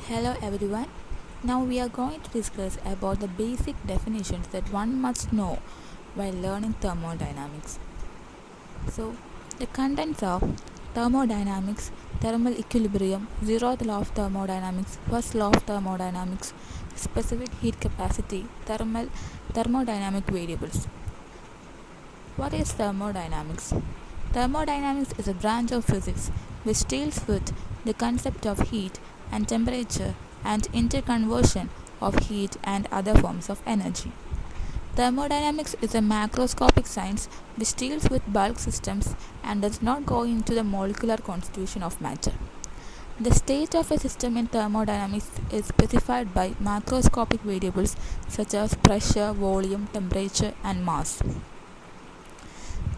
Hello everyone. Now we are going to discuss about the basic definitions that one must know while learning thermodynamics. So, the contents of thermodynamics, thermal equilibrium, zeroth law of thermodynamics, first law of thermodynamics, specific heat capacity, thermodynamic variables. What is thermodynamics? Thermodynamics is a branch of physics which deals with the concept of heat and temperature and interconversion of heat and other forms of energy. Thermodynamics is a macroscopic science which deals with bulk systems and does not go into the molecular constitution of matter. The state of a system in thermodynamics is specified by macroscopic variables such as pressure, volume, temperature, and mass.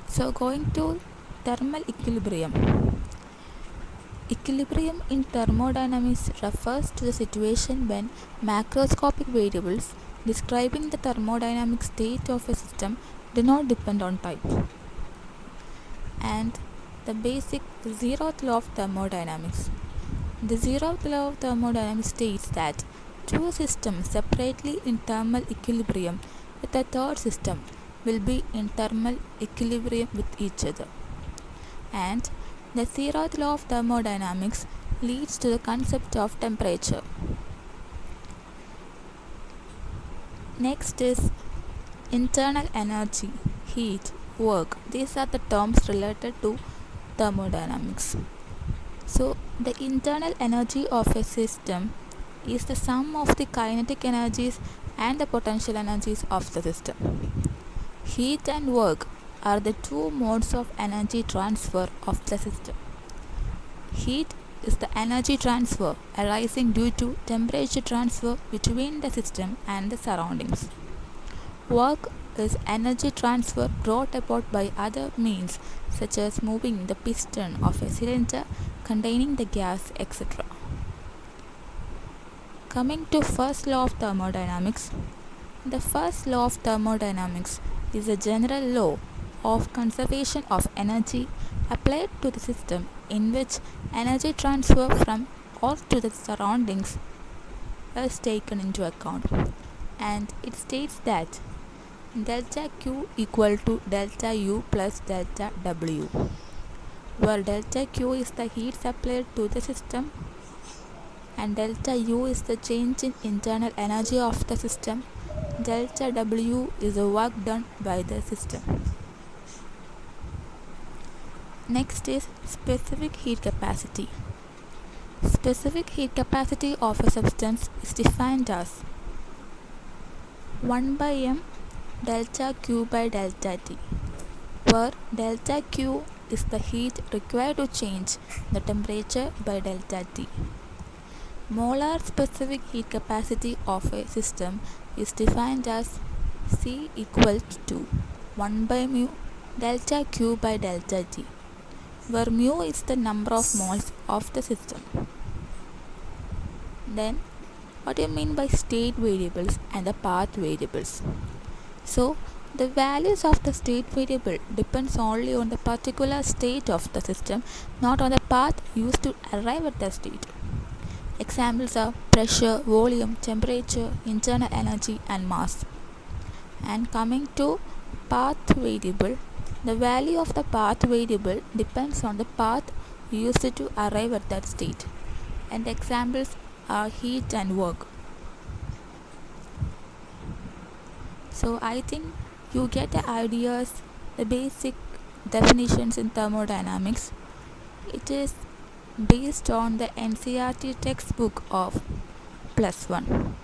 So, going to thermal equilibrium. Equilibrium in thermodynamics refers to the situation when macroscopic variables describing the thermodynamic state of a system do not depend on time. And the basic zeroth law of thermodynamics. The zeroth law of thermodynamics states that two systems separately in thermal equilibrium with a third system will be in thermal equilibrium with each other. And the zeroth law of thermodynamics leads to the concept of temperature. Next is internal energy, heat, work. These are the terms related to thermodynamics. So, the internal energy of a system is the sum of the kinetic energies and the potential energies of the system. Heat and work are the two modes of energy transfer of the system. Heat is the energy transfer arising due to temperature transfer between the system and the surroundings. Work is energy transfer brought about by other means such as moving the piston of a cylinder containing the gas, etc. Coming to first law of thermodynamics. The first law of thermodynamics is a general law of conservation of energy applied to the system in which energy transfer from or to the surroundings is taken into account, and it states that delta Q equal to delta U plus delta W, where delta Q is the heat supplied to the system and delta U is the change in internal energy of the system. Delta W is the work done by the system. Next is specific heat capacity. Specific heat capacity of a substance is defined as 1 by m delta Q by delta T, where delta Q is the heat required to change the temperature by delta T. Molar specific heat capacity of a system is defined as C equals to 1 by mu delta Q by delta T, where mu is the number of moles of the system. Then, what do you mean by state variables and the path variables? So, the values of the state variable depends only on the particular state of the system, not on the path used to arrive at the state. Examples are pressure, volume, temperature, internal energy, and mass. And coming to path variable, the value of the path variable depends on the path used to arrive at that state. And examples are heat and work. So I think you get the ideas, the basic definitions in thermodynamics. It is based on the NCERT textbook of +1.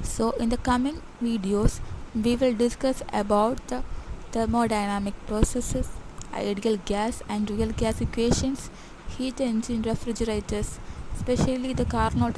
So in the coming videos, we will discuss about the thermodynamic processes, ideal gas and real gas equations, heat engine refrigerators, especially the Carnot engine.